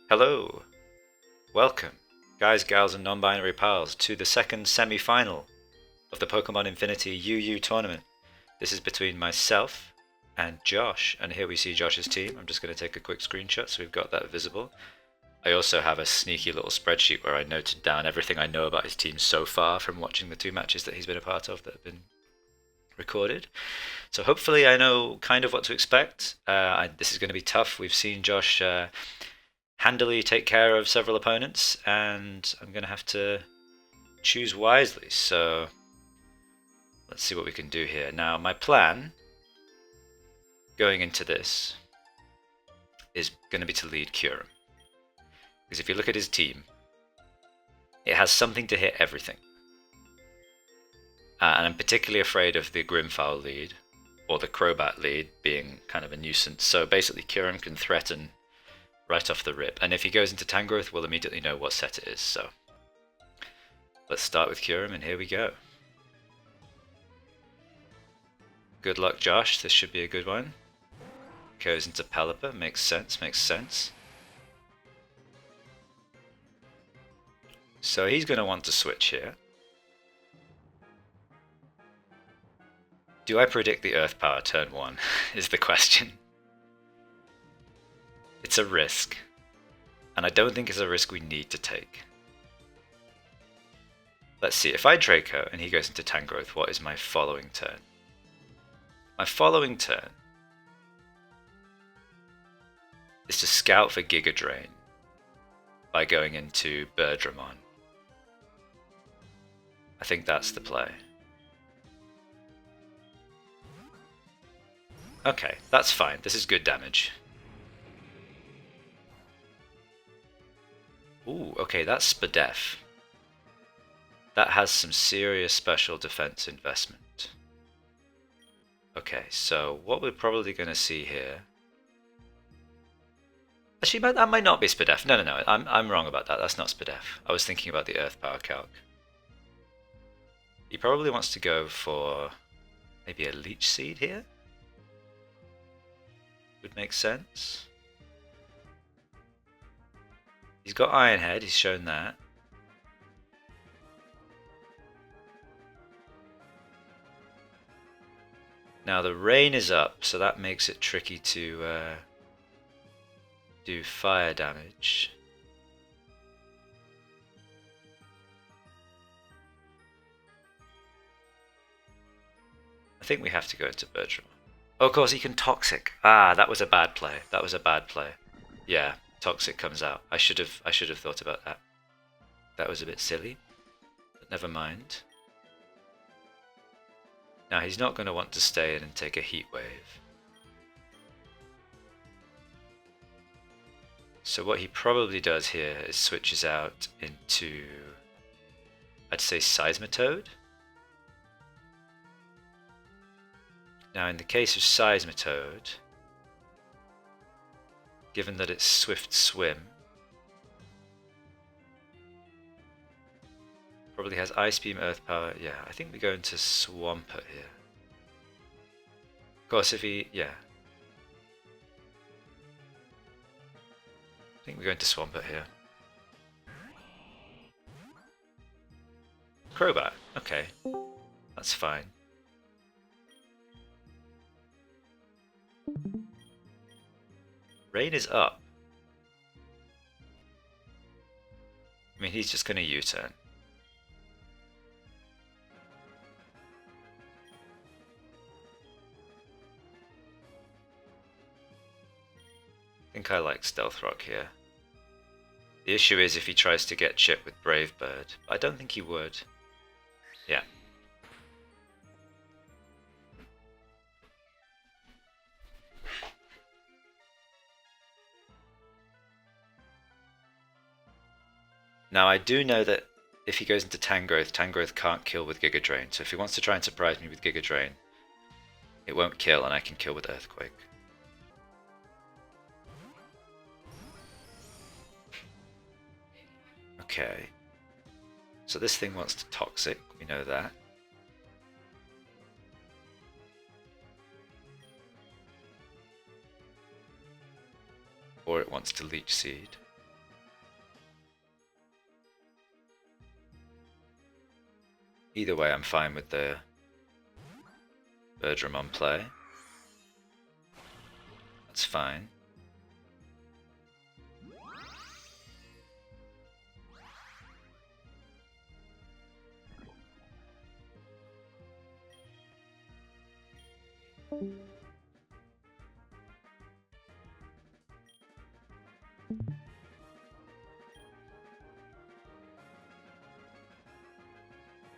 Hello, welcome, guys, gals, and non-binary pals, to the second semi-final of the Pokemon Infinity UU tournament. This is between myself and Josh, and here we see Josh's team. I'm just going to take a quick screenshot so we've got that visible. I also have a sneaky little spreadsheet where I noted down everything I know about his team so far from watching the two matches that he's been a part of that have been recorded. So hopefully I know kind of what to expect. This is going to be tough. We've seen Josh handily take care of several opponents, and I'm going to have to choose wisely. So let's see what we can do here. Now, my plan going into this is going to be to lead Kyurem. Because if you look at his team, it has something to hit everything. And I'm particularly afraid of the Grimfowl lead, or the Crobat lead, being kind of a nuisance. So basically Kyurem can threaten right off the rip. And if he goes into Tangrowth, we'll immediately know what set it is. So let's start with Kyurem, and here we go. Good luck, Josh. This should be a good one. Goes into Pelipper. Makes sense, makes sense. So he's going to want to switch here. Do I predict the Earth Power turn 1 is the question. It's a risk. And I don't think it's a risk we need to take. Let's see, if I Draco and he goes into Tangrowth, what is my following turn? My following turn is to scout for Giga Drain by going into Birdramon. I think that's the play. Okay, that's fine. This is good damage. Ooh, okay, that's Spadef. That has some serious special defense investment. Okay, so what we're probably going to see here... Actually, that might not be Spadef. No, I'm wrong about that. That's not Spadef. I was thinking about the Earth Power calc. He probably wants to go for maybe a Leech Seed here. Would make sense. He's got Iron Head, he's shown that. Now the rain is up, so that makes it tricky to do fire damage. I think we have to go into Bertram. Oh, of course he can Toxic. Ah, that was a bad play. That was a bad play. Yeah, Toxic comes out. I should have thought about that. That was a bit silly, but never mind. Now he's not going to want to stay in and take a Heat Wave. So what he probably does here is switches out into, I'd say, Seismitoad. Now in the case of Seismitoad, given that it's Swift Swim, probably has Ice Beam, Earth Power. Yeah, I think we go into Swampert here. Of course, if he... yeah. I think we go into Swampert here. Crobat. Okay. That's fine. Rain is up. I mean, he's just going to U-turn. I think I like Stealth Rock here. The issue is if he tries to get Chip with Brave Bird. I don't think he would. Yeah. Now I do know that if he goes into Tangrowth, Tangrowth can't kill with Giga Drain. So if he wants to try and surprise me with Giga Drain, it won't kill and I can kill with Earthquake. Okay. So this thing wants to Toxic, we know that. Or it wants to Leech Seed. Either way, I'm fine with the Birdramon play. That's fine.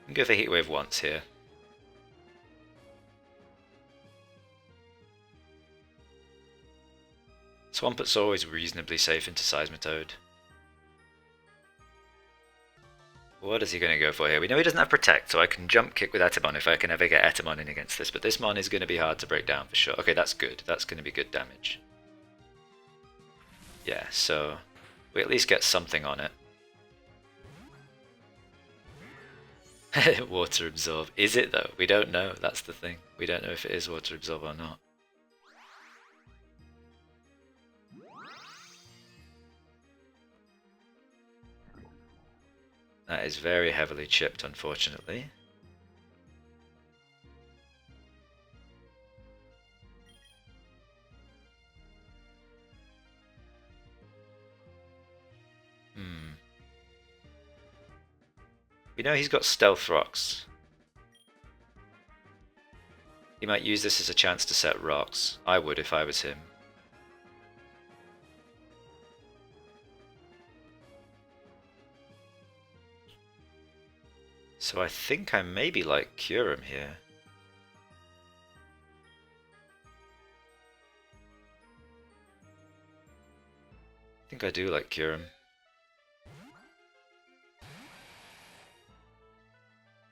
I'm going for Heat Wave once here. Swamput's always reasonably safe into Seismitoad. What is he going to go for here? We know he doesn't have Protect, so I can Jump Kick with Etemon if I can ever get Etemon in against this, but this Mon is going to be hard to break down for sure. Okay, that's good. That's going to be good damage. Yeah, so we at least get something on it. Water Absorb. Is it though? We don't know. That's the thing. We don't know if it is Water Absorb or not. That is very heavily chipped, unfortunately. We know he's got Stealth Rocks. He might use this as a chance to set rocks. I would if I was him. So I think I maybe like Kyurem here. I think I do like Kyurem.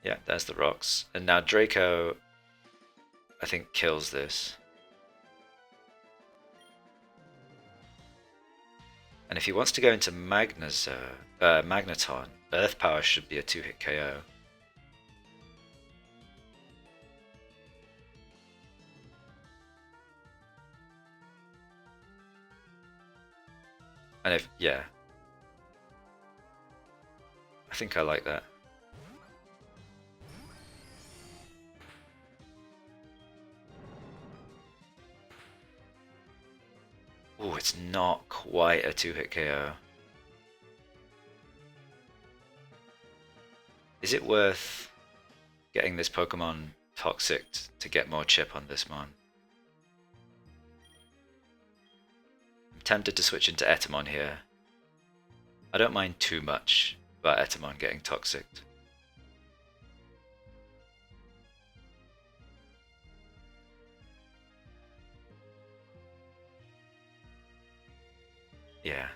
Yeah, there's the rocks. And now Draco, I think, kills this. And if he wants to go into Magneton, Earth Power should be a 2-hit KO. And if, yeah. I think I like that. Oh, it's not quite a 2-hit KO. Is it worth getting this Pokemon Toxic to get more chip on this Mon? I'm tempted to switch into Etemon here. I don't mind too much about Etemon getting Toxic. Yeah.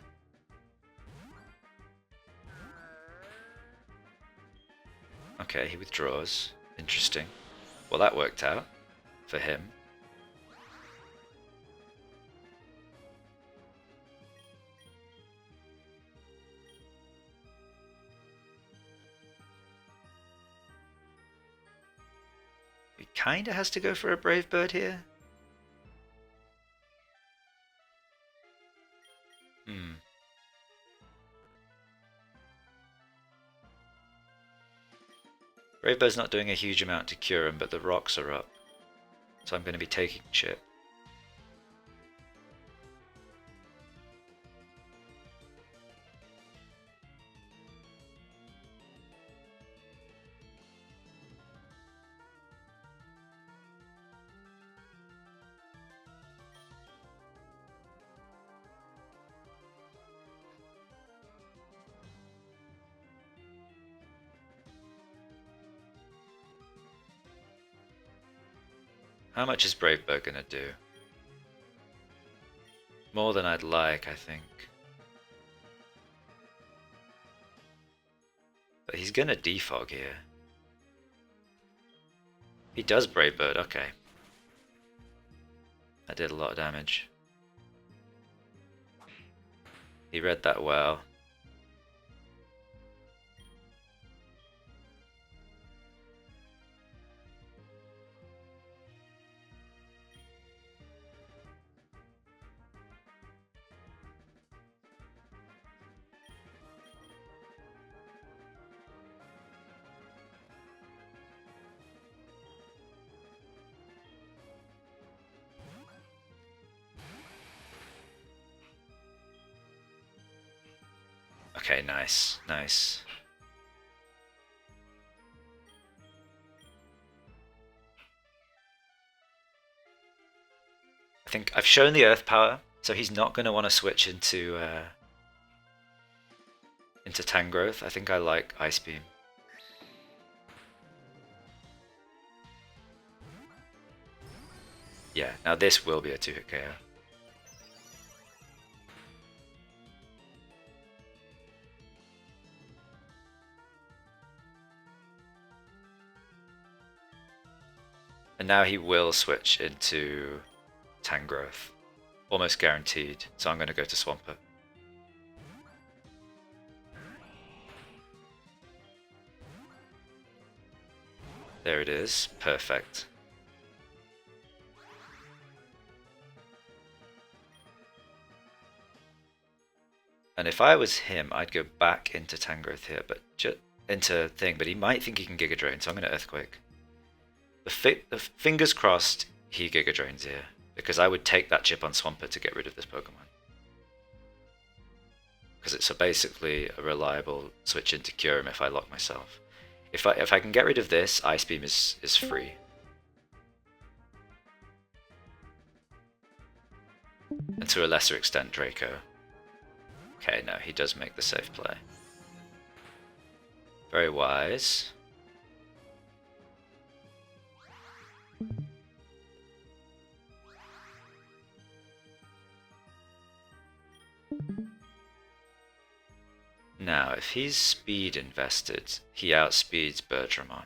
Okay, he withdraws. Interesting. Well, that worked out for him. He kinda has to go for a Brave Bird here. Brave Bird's not doing a huge amount to cure him, but the rocks are up. So I'm going to be taking chip. How much is Brave Bird going to do? More than I'd like, I think. But he's going to defog here. He does Brave Bird, okay. That did a lot of damage. He read that well. Okay, nice, nice. I think I've shown the Earth Power, so he's not going to want to switch into Tangrowth. I think I like Ice Beam. Yeah, now this will be a 2-hit KO. And now he will switch into Tangrowth. Almost guaranteed, so I'm going to go to Swampert. There it is, perfect. And if I was him, I'd go back into Tangrowth here, but just into thing. But he might think he can Giga Drain, so I'm going to Earthquake. The fingers crossed he Giga Drains here, because I would take that chip on Swampert to get rid of this Pokemon. Because it's basically a reliable switch into Kyurem if I lock myself. If I can get rid of this, Ice Beam is free. And to a lesser extent, Draco. Okay, no, he does make the safe play. Very wise. Now, if he's speed invested, he outspeeds Bergramon.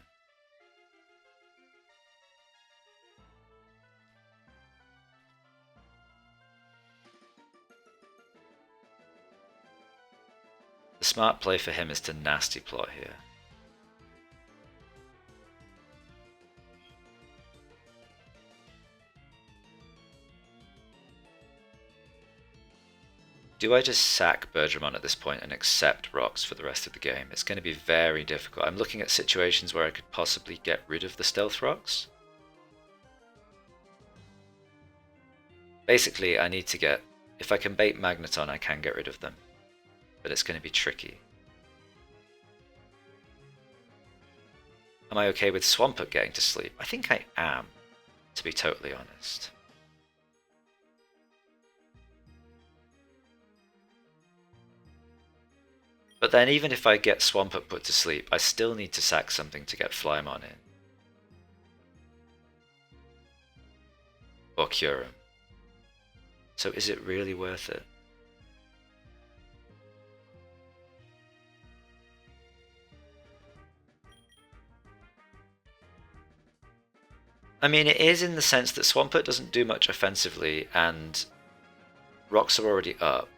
The smart play for him is to Nasty Plot here. Do I just sack Bergramon at this point and accept rocks for the rest of the game? It's going to be very difficult. I'm looking at situations where I could possibly get rid of the stealth rocks. Basically, I need to get... If I can bait Magneton, I can get rid of them. But it's going to be tricky. Am I okay with Swampert getting to sleep? I think I am, to be totally honest. But then even if I get Swampert put to sleep, I still need to sack something to get Flymon in. Or Kyurem. So is it really worth it? I mean, it is in the sense that Swampert doesn't do much offensively and rocks are already up.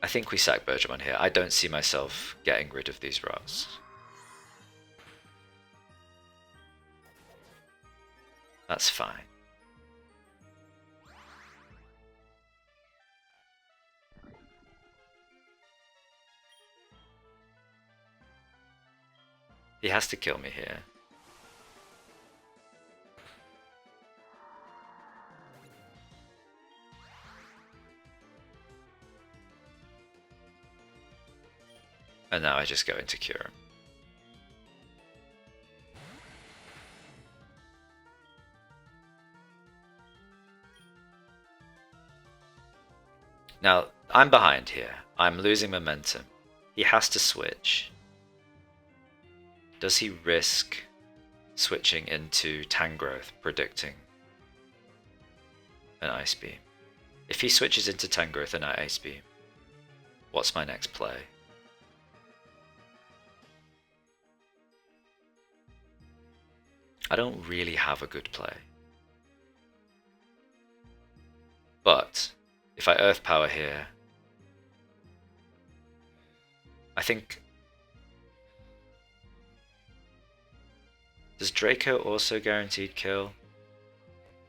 I think we sack Bergramon here. I don't see myself getting rid of these rocks. That's fine. He has to kill me here. And now I just go into Kyurem. Now, I'm behind here. I'm losing momentum. He has to switch. Does he risk switching into Tangrowth, predicting an Ice Beam? If he switches into Tangrowth and I Ice Beam, what's my next play? I don't really have a good play. But if I Earth Power here, I think... Does Draco also guaranteed kill?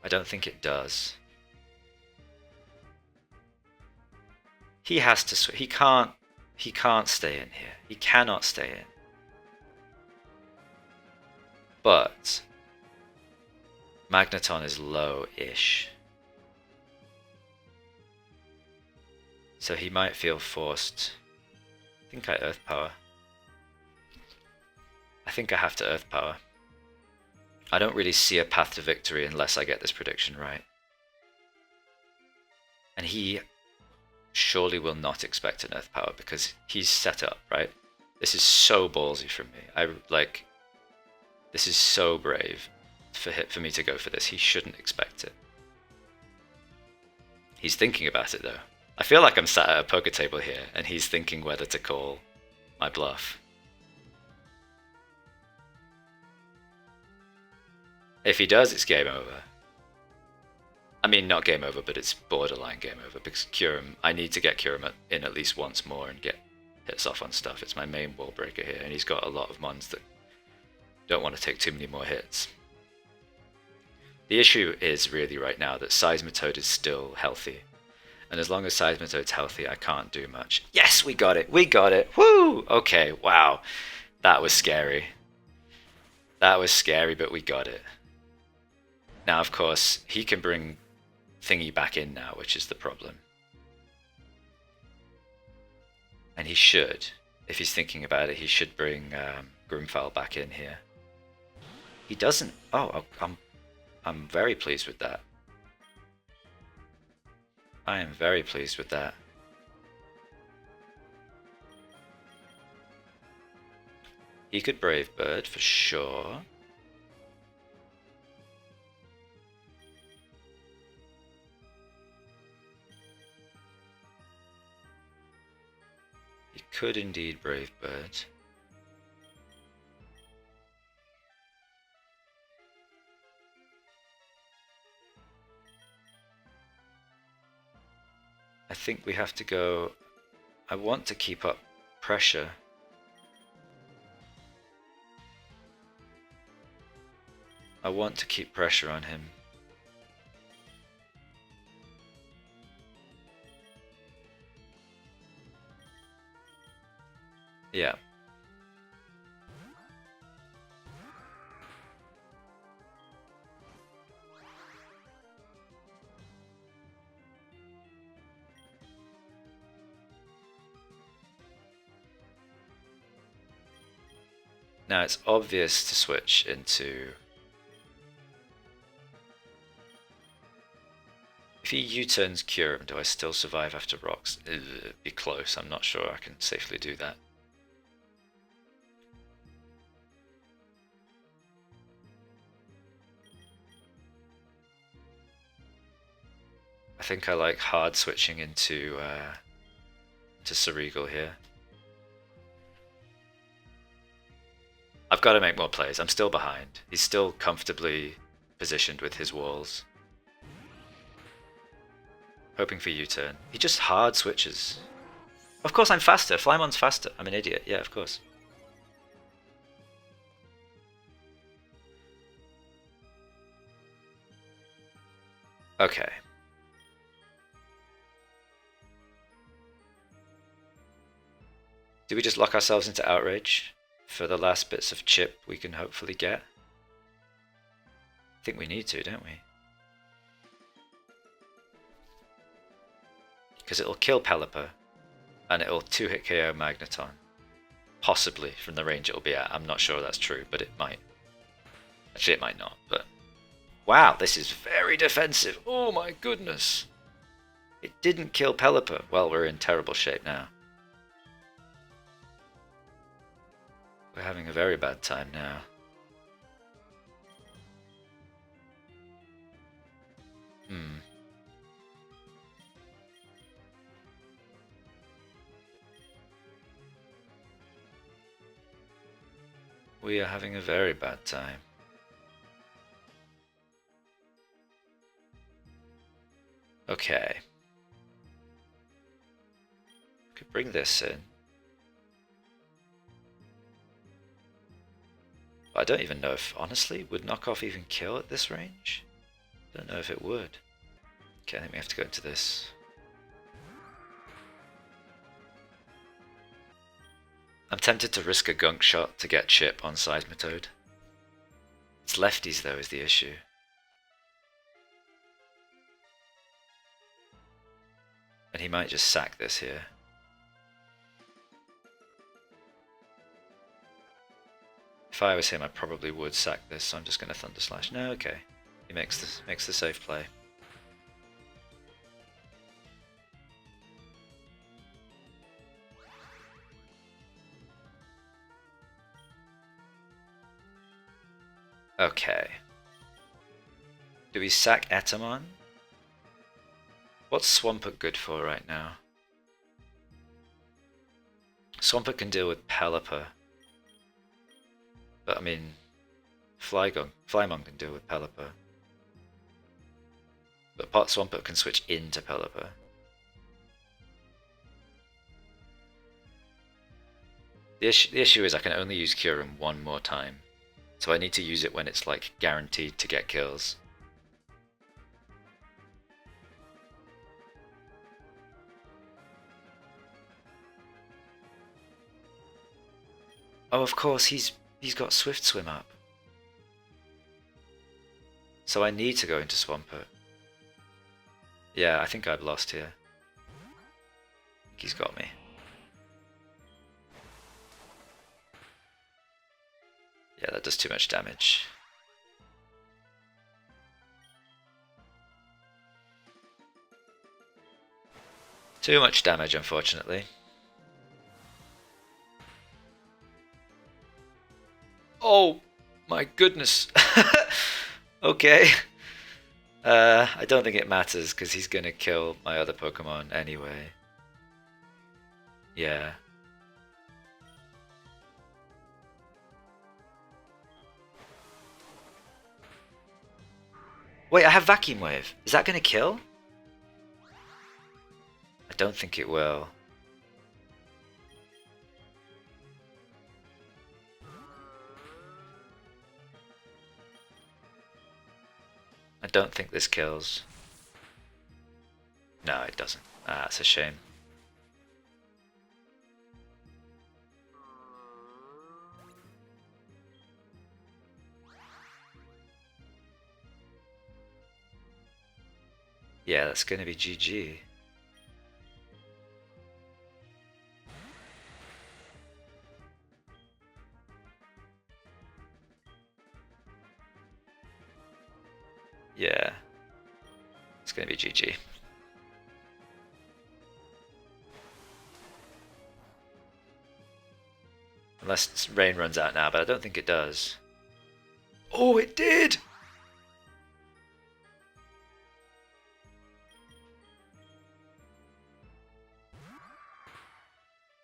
I don't think it does. He has to he can't stay in here. He cannot stay in. But Magneton is low-ish. So he might feel forced. I think I Earth Power. I think I have to Earth Power. I don't really see a path to victory unless I get this prediction right. And he surely will not expect an Earth Power because he's set up, right? This is so ballsy from me. This is so brave for me to go for this. He shouldn't expect it. He's thinking about it though. I feel like I'm sat at a poker table here and he's thinking whether to call my bluff. If he does, it's game over. I mean, not game over, but it's borderline game over because Kyurem, I need to get Kyurem in at least once more and get hits off on stuff. It's my main wall breaker here, and he's got a lot of mons that don't want to take too many more hits. The issue is really right now that Seismitoad is still healthy. And as long as Seismitoad's healthy, I can't do much. Yes, we got it! We got it! Woo! Okay, wow. That was scary. That was scary, but we got it. Now, of course, he can bring Thingy back in now, which is the problem. And he should, if he's thinking about it, he should bring Grimfowl back in here. He doesn't. Oh, I'm very pleased with that. I am very pleased with that. He could Brave Bird for sure. He could indeed Brave Bird. I think we have to go. I want to keep up pressure. I want to keep pressure on him. Yeah. Now it's obvious to switch into... If he U-turns Kyurem, do I still survive after rocks? It'd be close, I'm not sure I can safely do that. I think I like hard switching into Cerebral here. I've got to make more plays. I'm still behind. He's still comfortably positioned with his walls. Hoping for U-turn. He just hard switches. Of course I'm faster. Flymon's faster. I'm an idiot. Yeah, of course. Okay. Do we just lock ourselves into Outrage for the last bits of chip we can hopefully get? I think we need to, don't we? Because it'll kill Pelipper, and it'll 2-hit KO Magneton. Possibly, from the range it'll be at. I'm not sure that's true, but it might. Actually, it might not, but... Wow, this is very defensive! Oh my goodness! It didn't kill Pelipper. Well, we're in terrible shape now. We're having a very bad time now. We are having a very bad time. Okay. Could bring this in. I don't even know if, honestly, would knockoff even kill at this range? I don't know if it would. Okay, I think we have to go into this. I'm tempted to risk a gunk shot to get chip on Seismitoad. It's lefties though is the issue. And he might just sack this here. If I was him, I probably would sack this, so I'm just going to Thunder Slash. No, okay. He makes the safe play. Okay. Do we sack Etamon? What's Swampert good for right now? Swampert can deal with Pelipper. But I mean, Flymon can deal with Pelipper. But Pot Swampert can switch into Pelipper. The issue is I can only use Kyurem one more time. So I need to use it when it's like guaranteed to get kills. Oh, of course, he's got Swift Swim up. So I need to go into Swampert. Yeah, I think I've lost here. He's got me. Yeah, that does too much damage. Too much damage, unfortunately. Oh my goodness. Okay. I don't think it matters because he's gonna kill my other Pokemon anyway. Yeah. Wait, I have Vacuum Wave. Is that gonna kill? I don't think it will. I don't think this kills. No, it doesn't. Ah, it's a shame. Yeah, that's gonna be GG. Yeah, it's gonna be GG. Unless rain runs out now, but I don't think it does. Oh, it did!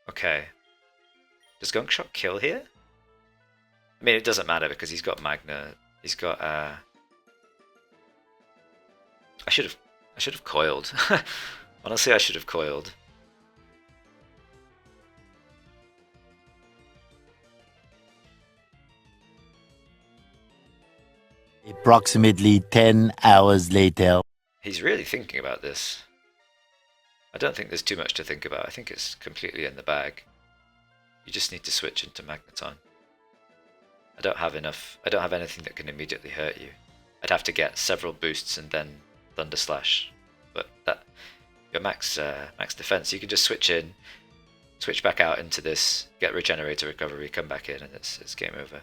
Okay. Does Gunk Shot kill here? I mean, it doesn't matter because he's got Magna. He's got I should have coiled. Honestly, I should have coiled. Approximately 10 hours later. He's really thinking about this. I don't think there's too much to think about. I think it's completely in the bag. You just need to switch into Magneton. I don't have anything that can immediately hurt you. I'd have to get several boosts and then Thunder Slash. But that your max defense, you can just switch in, switch back out into this, get Regenerator Recovery, come back in, and it's game over.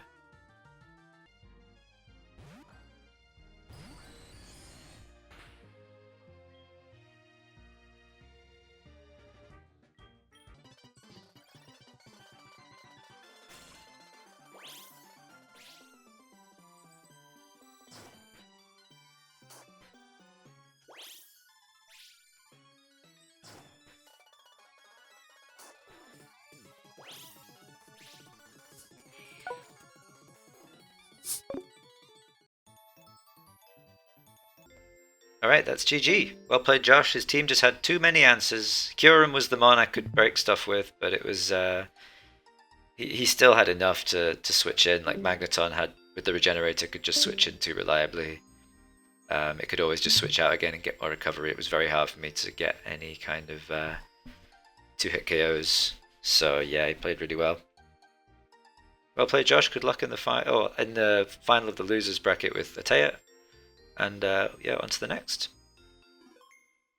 Alright, that's GG. Well played, Josh. His team just had too many answers. Kyurem was the mon I could break stuff with, but it was he still had enough to switch in. Like Magneton had with the Regenerator, could just switch in too reliably. It could always just switch out again and get more recovery. It was very hard for me to get any kind of 2-hit KOs. So yeah, he played really well. Well played, Josh. Good luck in the final of the losers bracket with Atea. And yeah, on to the next.